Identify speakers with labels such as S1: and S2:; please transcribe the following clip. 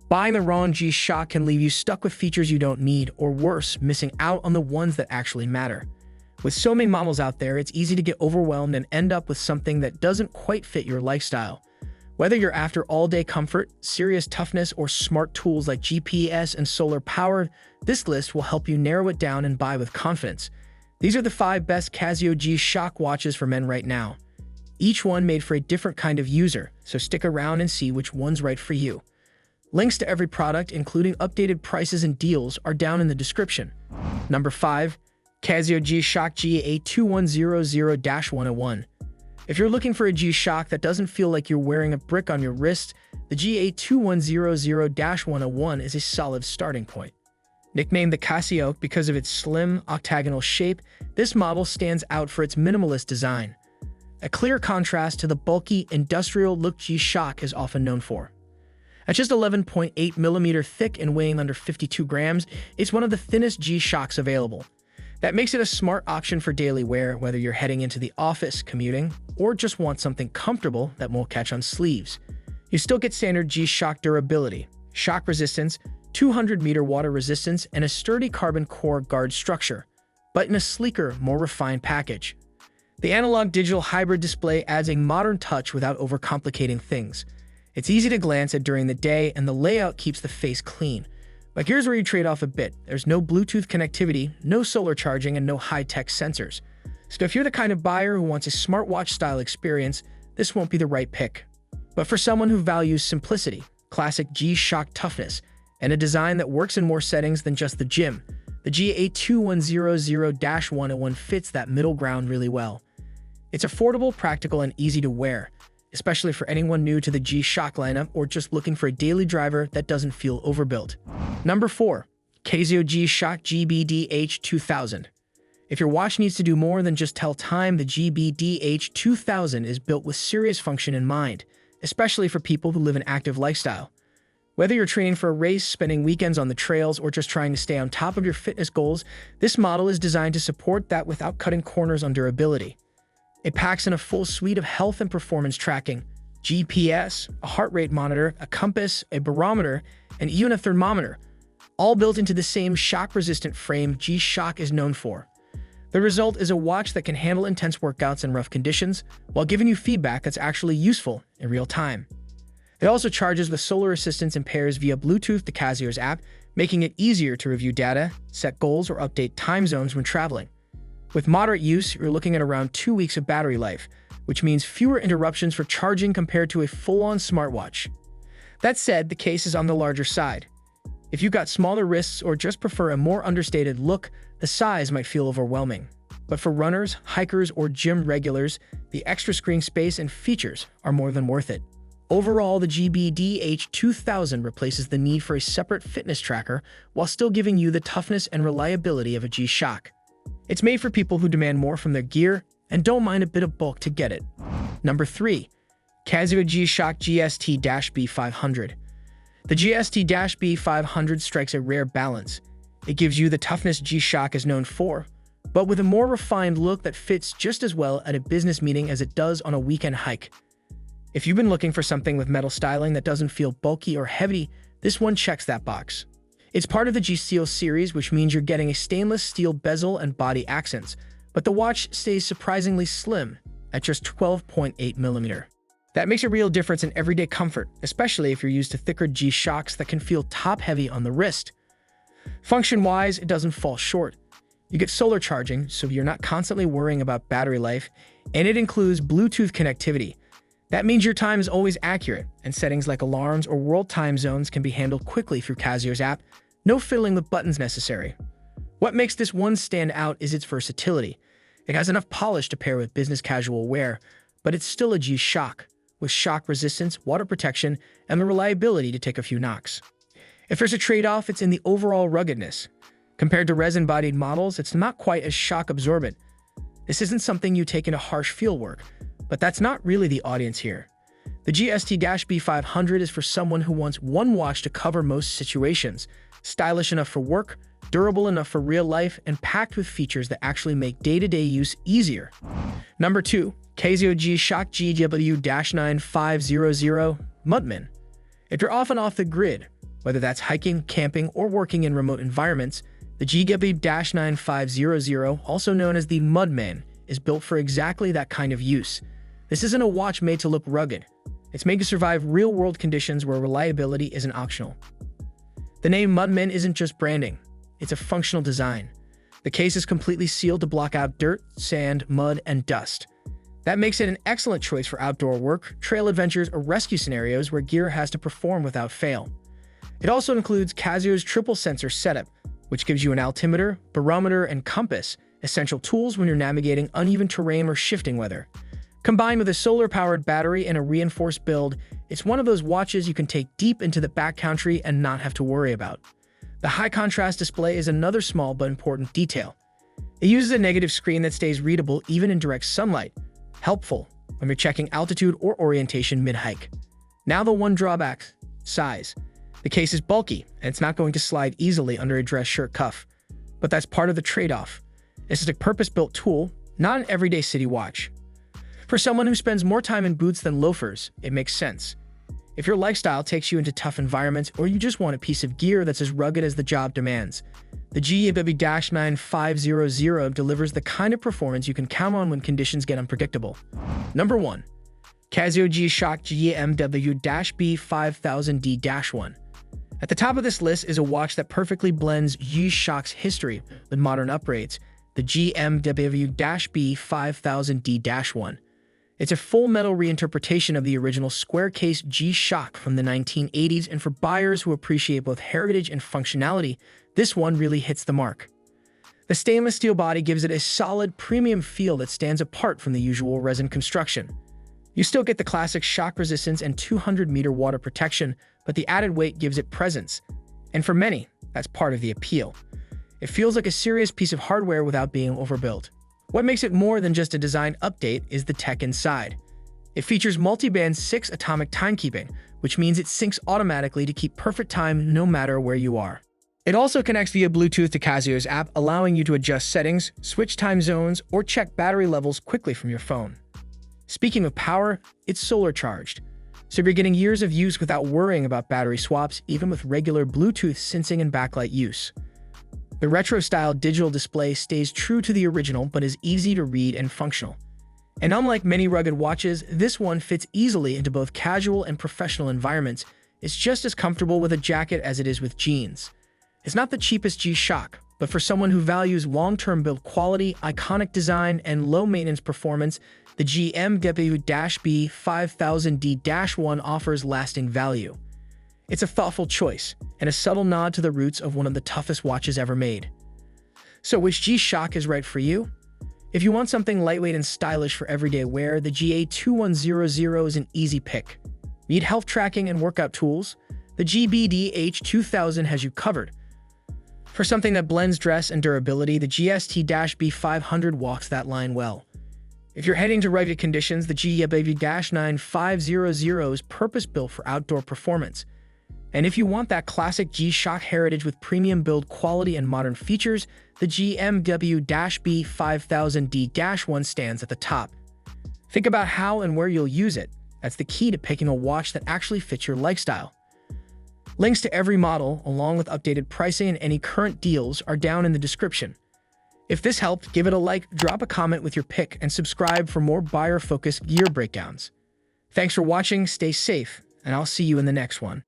S1: Buying the wrong G-Shock can leave you stuck with features you don't need, or worse, missing out on the ones that actually matter. With so many models out there, it's easy to get overwhelmed and end up with something that doesn't quite fit your lifestyle. Whether you're after all-day comfort, serious toughness, or smart tools like GPS and solar power, this list will help you narrow it down and buy with confidence. These are the 5 best Casio G-Shock watches for men right now. Each one made for a different kind of user, so stick around and see which one's right for you. Links to every product, including updated prices and deals, are down in the description. Number 5. Casio G-Shock GA2100-1A1. If you're looking for a G-Shock that doesn't feel like you're wearing a brick on your wrist, the GA2100-1A1 is a solid starting point. Nicknamed the Casio because of its slim, octagonal shape, this model stands out for its minimalist design, a clear contrast to the bulky, industrial look G-Shock is often known for. At just 11.8mm thick and weighing under 52 grams, it's one of the thinnest G-Shocks available. That makes it a smart option for daily wear, whether you're heading into the office, commuting, or just want something comfortable that won't catch on sleeves. You still get standard G-Shock durability, shock resistance, 200-meter water resistance, and a sturdy carbon core guard structure, but in a sleeker, more refined package. The analog-digital hybrid display adds a modern touch without overcomplicating things. It's easy to glance at during the day, and the layout keeps the face clean. But here's where you trade off a bit. There's no Bluetooth connectivity, no solar charging, and no high-tech sensors. So if you're the kind of buyer who wants a smartwatch-style experience, this won't be the right pick. But for someone who values simplicity, classic G-Shock toughness, and a design that works in more settings than just the gym, the GA2100-1A1 fits that middle ground really well. It's affordable, practical, and easy to wear, especially for anyone new to the G-Shock lineup or just looking for a daily driver that doesn't feel overbuilt. Number 4. Casio G-Shock GBDH2000. If your watch needs to do more than just tell time, the GBDH2000 is built with serious function in mind, especially for people who live an active lifestyle. Whether you're training for a race, spending weekends on the trails, or just trying to stay on top of your fitness goals, this model is designed to support that without cutting corners on durability. It packs in a full suite of health and performance tracking, GPS, a heart rate monitor, a compass, a barometer, and even a thermometer, all built into the same shock-resistant frame G-Shock is known for. The result is a watch that can handle intense workouts in rough conditions while giving you feedback that's actually useful in real time. It also charges with solar assistance and pairs via Bluetooth to Casio's app, making it easier to review data, set goals, or update time zones when traveling. With moderate use, you're looking at around 2 weeks of battery life, which means fewer interruptions for charging compared to a full-on smartwatch. That said, the case is on the larger side. If you've got smaller wrists or just prefer a more understated look, the size might feel overwhelming. But for runners, hikers, or gym regulars, the extra screen space and features are more than worth it. Overall, the GBDH2000 replaces the need for a separate fitness tracker while still giving you the toughness and reliability of a G-Shock. It's made for people who demand more from their gear and don't mind a bit of bulk to get it. Number 3. Casio G-Shock GST-B500. The GST-B500 strikes a rare balance. It gives you the toughness G-Shock is known for, but with a more refined look that fits just as well at a business meeting as it does on a weekend hike. If you've been looking for something with metal styling that doesn't feel bulky or heavy, this one checks that box. It's part of the G-Steel series, which means you're getting a stainless steel bezel and body accents, but the watch stays surprisingly slim at just 12.8mm. That makes a real difference in everyday comfort, especially if you're used to thicker G-Shocks that can feel top-heavy on the wrist. Function-wise, it doesn't fall short. You get solar charging, so you're not constantly worrying about battery life, and it includes Bluetooth connectivity. That means your time is always accurate, and settings like alarms or world time zones can be handled quickly through Casio's app. No fiddling with buttons necessary. What makes this one stand out is its versatility. It has enough polish to pair with business casual wear, but it's still a G-Shock, with shock resistance, water protection, and the reliability to take a few knocks. If there's a trade-off, it's in the overall ruggedness. Compared to resin-bodied models, it's not quite as shock-absorbent. This isn't something you take into harsh fieldwork, but that's not really the audience here. The GST-B500 is for someone who wants one watch to cover most situations, stylish enough for work, durable enough for real life, and packed with features that actually make day-to-day use easier. Number 2. Casio G-Shock GW-9500 Mudman. If you're often off the grid, Whether that's hiking, camping, or working in remote environments, the GW-9500, also known as the Mudman, is built for exactly that kind of use. This isn't a watch made to look rugged. It's made to survive real-world conditions where reliability isn't optional. The name Mudman isn't just branding. It's a functional design. The case is completely sealed to block out dirt, sand, mud, and dust. That makes it an excellent choice for outdoor work, trail adventures, or rescue scenarios where gear has to perform without fail. It also includes Casio's triple sensor setup, which gives you an altimeter, barometer, and compass, essential tools when you're navigating uneven terrain or shifting weather. Combined with a solar-powered battery and a reinforced build, it's one of those watches you can take deep into the backcountry and not have to worry about. The high-contrast display is another small but important detail. It uses a negative screen that stays readable even in direct sunlight, helpful when you're checking altitude or orientation mid-hike. Now the one drawback: size. The case is bulky, and it's not going to slide easily under a dress shirt cuff. But that's part of the trade-off. This is a purpose-built tool, not an everyday city watch. For someone who spends more time in boots than loafers, it makes sense. If your lifestyle takes you into tough environments or you just want a piece of gear that's as rugged as the job demands, the GW-9500 delivers the kind of performance you can count on when conditions get unpredictable. Number 1. Casio G-Shock GA2100-1A1. At the top of this list is a watch that perfectly blends G-Shock's history with modern upgrades, the GW-B500-1. It's a full metal reinterpretation of the original square case G-Shock from the 1980s, and for buyers who appreciate both heritage and functionality, this one really hits the mark. The stainless steel body gives it a solid, premium feel that stands apart from the usual resin construction. You still get the classic shock resistance and 200-meter water protection, but the added weight gives it presence. And for many, that's part of the appeal. It feels like a serious piece of hardware without being overbuilt. What makes it more than just a design update is the tech inside. It features multi-band 6 atomic timekeeping, which means it syncs automatically to keep perfect time no matter where you are. It also connects via Bluetooth to Casio's app, allowing you to adjust settings, switch time zones, or check battery levels quickly from your phone. Speaking of power, it's solar charged, so you're getting years of use without worrying about battery swaps, even with regular Bluetooth sensing and backlight use. The retro-style digital display stays true to the original but is easy to read and functional. And unlike many rugged watches, this one fits easily into both casual and professional environments. It's just as comfortable with a jacket as it is with jeans. It's not the cheapest G-Shock, but for someone who values long-term build quality, iconic design, and low-maintenance performance, the GW-B500-1 offers lasting value. It's a thoughtful choice, and a subtle nod to the roots of one of the toughest watches ever made. So which G-Shock is right for you? If you want something lightweight and stylish for everyday wear, the GA2100 is an easy pick. Need health tracking and workout tools? The GBDH2000 has you covered. For something that blends dress and durability, the GSTB500 walks that line well. If you're heading to rugged conditions, the GW-9500 is purpose-built for outdoor performance. And if you want that classic G-Shock heritage with premium build quality and modern features, the GMW-B5000-1 stands at the top. Think about how and where you'll use it. That's the key to picking a watch that actually fits your lifestyle. Links to every model, along with updated pricing and any current deals, are down in the description. If this helped, give it a like, drop a comment with your pick, and subscribe for more buyer-focused gear breakdowns. Thanks for watching, stay safe, and I'll see you in the next one.